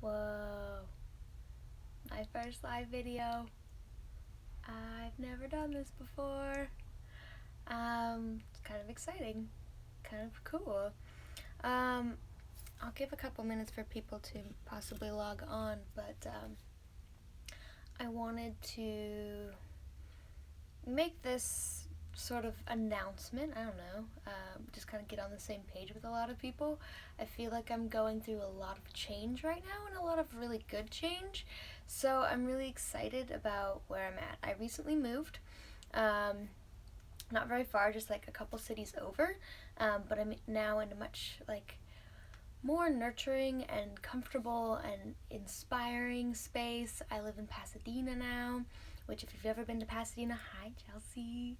Whoa, my first live video. I've never done this before. It's kind of exciting, kind of cool. Um, I'll give a couple minutes for people to possibly log on, but I wanted to make this sort of announcement. I don't know, just kind of get on the same page with a lot of people. I feel like I'm going through a lot of change right now and a lot of really good change. So I'm really excited about where I'm at. I recently moved, not very far, just like a couple cities over, but I'm now in a much more nurturing and comfortable and inspiring space. I live in Pasadena now, which if you've ever been to Pasadena, hi Chelsea.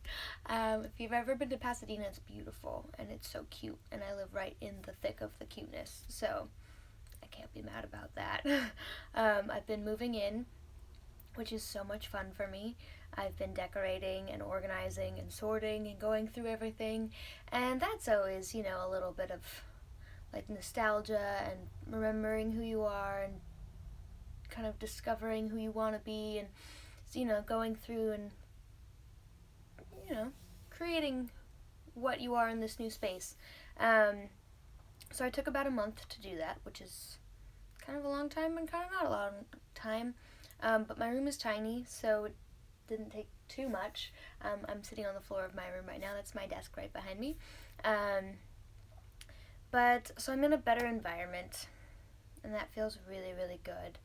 If you've ever been to Pasadena, it's beautiful and it's so cute, and I live right in the thick of the cuteness, so I can't be mad about that. I've been moving in, which is so much fun for me. I've been decorating and organizing and sorting and going through everything, and that's always, a little bit of nostalgia and remembering who you are and kind of discovering who you want to be, and going through and creating what you are in this new space. So I took about a month to do that, which is kind of a long time and kind of not a long time, but my room is tiny, so it didn't take too much. I'm sitting on the floor of my room right now. That's my desk right behind me. But so I'm in a better environment, and that feels really, really good.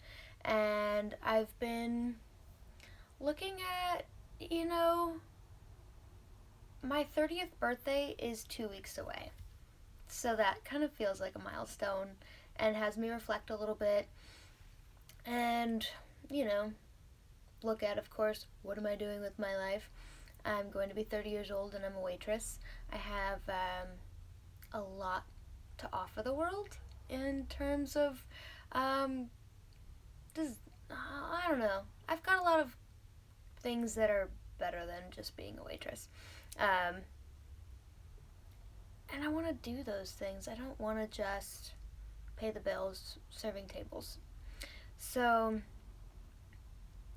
And I've been looking at, my 30th birthday is 2 weeks away. So that kind of feels like a milestone and has me reflect a little bit and, look at, of course, what am I doing with my life? I'm going to be 30 years old and I'm a waitress. I have a lot to offer the world in terms of I don't know. I've got a lot of things that are better than just being a waitress. And I want to do those things. I don't want to just pay the bills serving tables. So,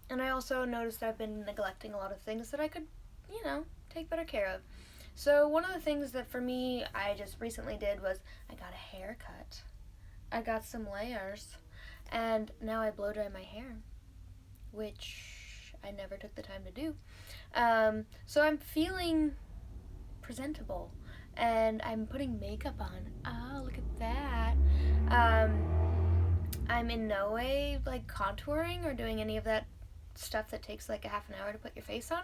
and I also noticed that I've been neglecting a lot of things that I could, take better care of. So one of the things that for me I just recently did was I got a haircut. I got some layers, and now I blow dry my hair, which I never took the time to do. So I'm feeling presentable, and I'm putting makeup on. Oh, look at that. I'm in no way contouring or doing any of that stuff that takes a half an hour to put your face on,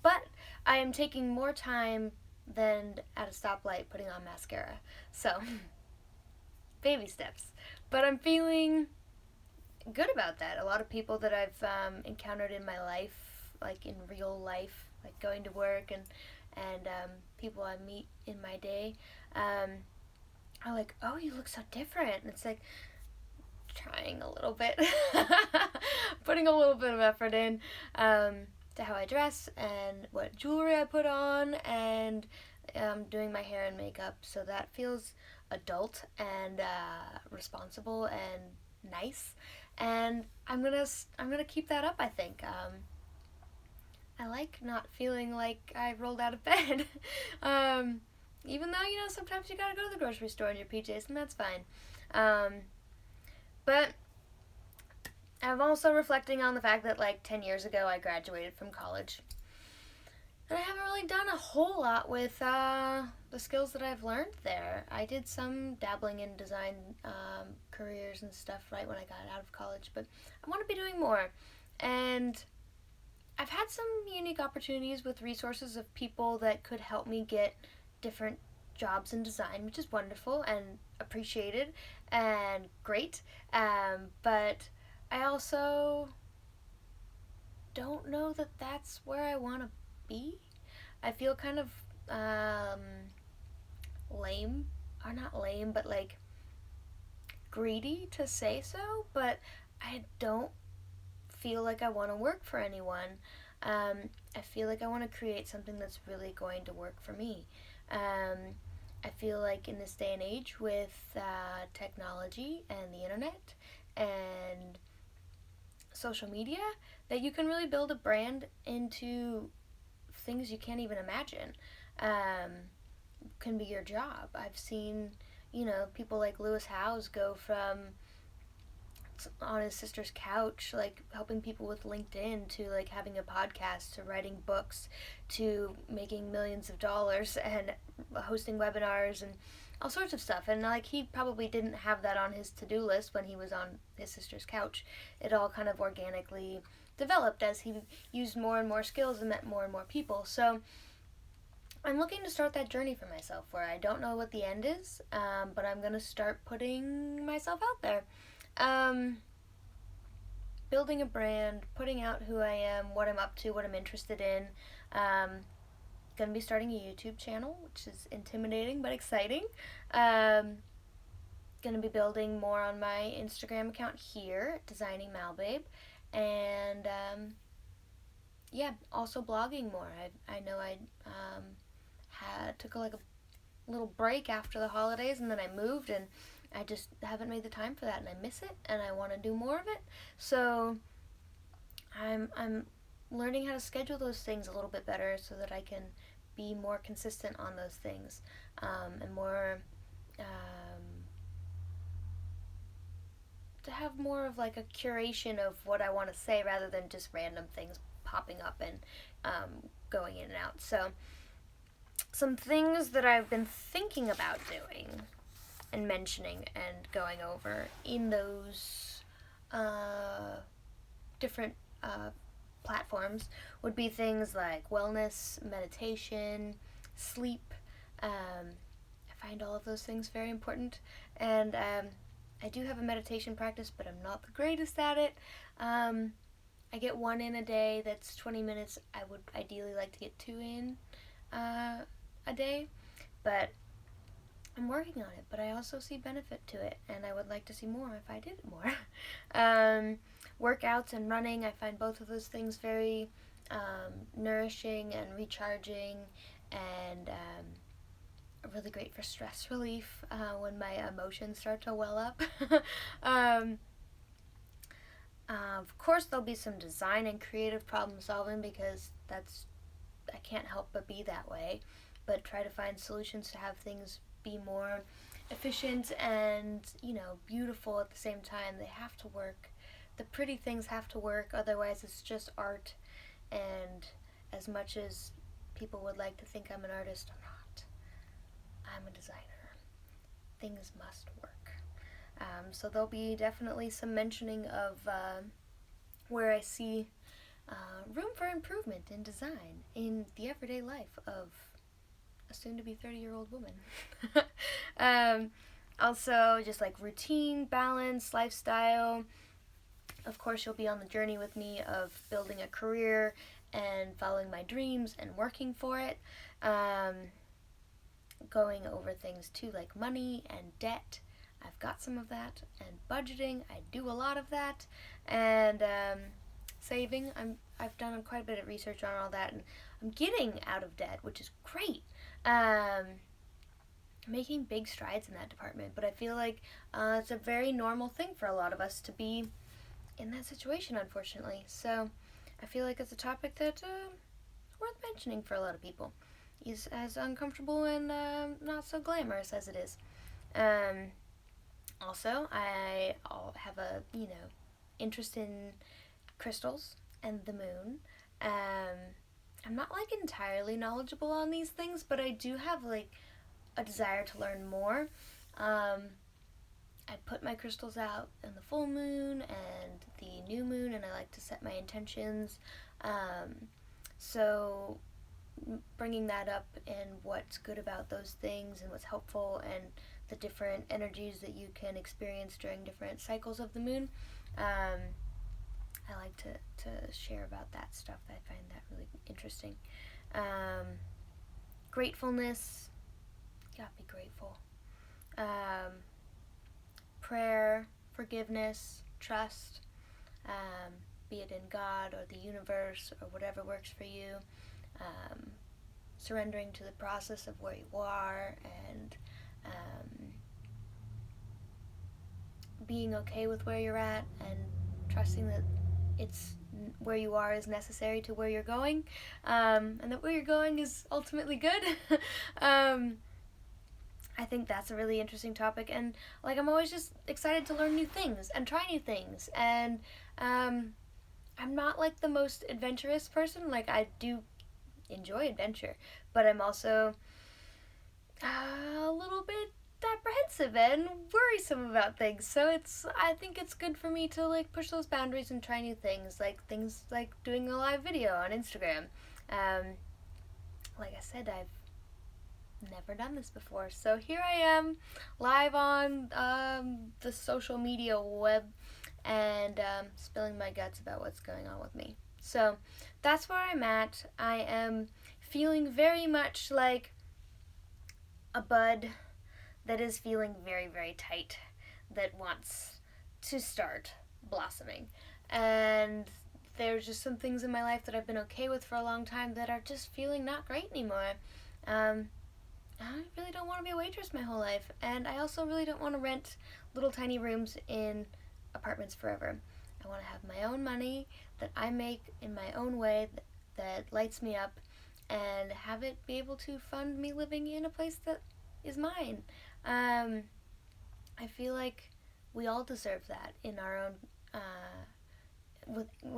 but I am taking more time than at a stoplight putting on mascara. So, baby steps. But I'm feeling good about that. A lot of people that I've encountered in my life, in real life, going to work and people I meet in my day, are like, oh, you look so different. And it's trying a little bit, putting a little bit of effort in to how I dress and what jewelry I put on, and doing my hair and makeup. So that feels adult and responsible and nice, and I'm gonna keep that up. I think I like not feeling like I rolled out of bed, even though sometimes you gotta go to the grocery store in your PJs, and that's fine. But I'm also reflecting on the fact that 10 years ago I graduated from college, and I haven't really done a whole lot with the skills that I've learned there. I did some dabbling in design careers and stuff right when I got out of college, but I want to be doing more. And I've had some unique opportunities with resources of people that could help me get different jobs in design, which is wonderful and appreciated and great. But I also don't know that that's where I want to be. I feel kind of lame, or not lame, but greedy to say so, but I don't feel like I want to work for anyone. I feel like I want to create something that's really going to work for me. I feel like in this day and age with technology and the internet and social media, that you can really build a brand into things you can't even imagine. Um, can be your job. I've seen, people like Lewis Howes go from on his sister's couch, like helping people with LinkedIn, to like having a podcast, to writing books, to making millions of dollars and hosting webinars and all sorts of stuff. And like he probably didn't have that on his to-do list when he was on his sister's couch. It all kind of organically developed as he used more and more skills and met more and more people. So I'm looking to start that journey for myself where I don't know what the end is, but I'm going to start putting myself out there. Building a brand, putting out who I am, what I'm up to, what I'm interested in. Going to be starting a YouTube channel, which is intimidating but exciting. Going to be building more on my Instagram account here, Designing Malbabe. And also blogging more. I know I took a little break after the holidays, and then I moved, and I just haven't made the time for that, and I miss it, and I want to do more of it. So I'm learning how to schedule those things a little bit better so that I can be more consistent on those things, and more to have more of like a curation of what I want to say rather than just random things popping up and going in and out. So some things that I've been thinking about doing and mentioning and going over in those different platforms would be things like wellness, meditation, sleep. I find all of those things very important, and I do have a meditation practice, but I'm not the greatest at it. I get one in a day that's 20 minutes. I would ideally like to get two in a day, but I'm working on it. But I also see benefit to it, and I would like to see more if I did it more. Workouts and running, I find both of those things very nourishing and recharging, and really great for stress relief when my emotions start to well up. Of course, there'll be some design and creative problem solving, because I can't help but be that way, but try to find solutions to have things be more efficient and, beautiful at the same time. They have to work. The pretty things have to work, otherwise it's just art. And as much as people would like to think I'm an artist, I'm not. I'm a designer. Things must work. So there'll be definitely some mentioning of where I see room for improvement in design in the everyday life of a soon-to-be 30-year-old woman. Also, just like routine, balance, lifestyle. Of course, you'll be on the journey with me of building a career and following my dreams and working for it. Going over things too, like money and debt. I've got some of that, and budgeting. I do a lot of that, and saving. I've done quite a bit of research on all that, and I'm getting out of debt, which is great. Making big strides in that department, but I feel like it's a very normal thing for a lot of us to be in that situation, unfortunately. So I feel like it's a topic that's worth mentioning for a lot of people. Is as uncomfortable and not so glamorous as it is. Also, I'll have a interest in crystals and the moon. I'm not like entirely knowledgeable on these things, but I do have like a desire to learn more. I put my crystals out in the full moon and the new moon, and I like to set my intentions. So bringing that up and what's good about those things and what's helpful and the different energies that you can experience during different cycles of the moon. I like to share about that stuff. I find that really interesting. Gratefulness. Gotta be grateful. Prayer, forgiveness, trust, be it in God or the universe or whatever works for you. surrendering to the process of where you are, and being okay with where you're at, and trusting that it's where you are is necessary to where you're going, and that where you're going is ultimately good. I think that's a really interesting topic, and like I'm always just excited to learn new things and try new things, and I'm not like the most adventurous person. Like I do enjoy adventure, but I'm also a little bit apprehensive and worrisome about things. So I think it's good for me to like push those boundaries and try new things like doing a live video on Instagram. Like I said, I've never done this before, so here I am live on the social media web, and spilling my guts about what's going on with me. So that's where I'm at. I am feeling very much like a bud that is feeling very, very tight, that wants to start blossoming. And there's just some things in my life that I've been okay with for a long time that are just feeling not great anymore. I really don't want to be a waitress my whole life, and I also really don't want to rent little tiny rooms in apartments forever. I want to have my own money that I make in my own way that lights me up, and have it be able to fund me living in a place that is mine. I feel like we all deserve that in our own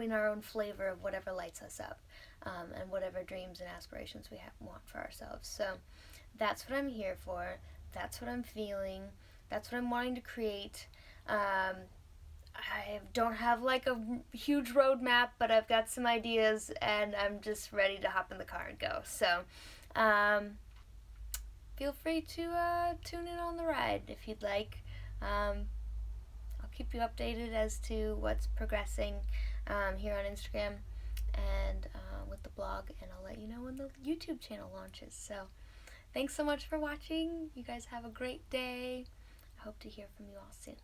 in our own flavor of whatever lights us up, and whatever dreams and aspirations we want for ourselves. So that's what I'm here for. That's what I'm feeling. That's what I'm wanting to create. I don't have like a huge roadmap, but I've got some ideas, and I'm just ready to hop in the car and go. So feel free to tune in on the ride if you'd like. I'll keep you updated as to what's progressing here on Instagram and with the blog, and I'll let you know when the YouTube channel launches. So thanks so much for watching. You guys have a great day. I hope to hear from you all soon.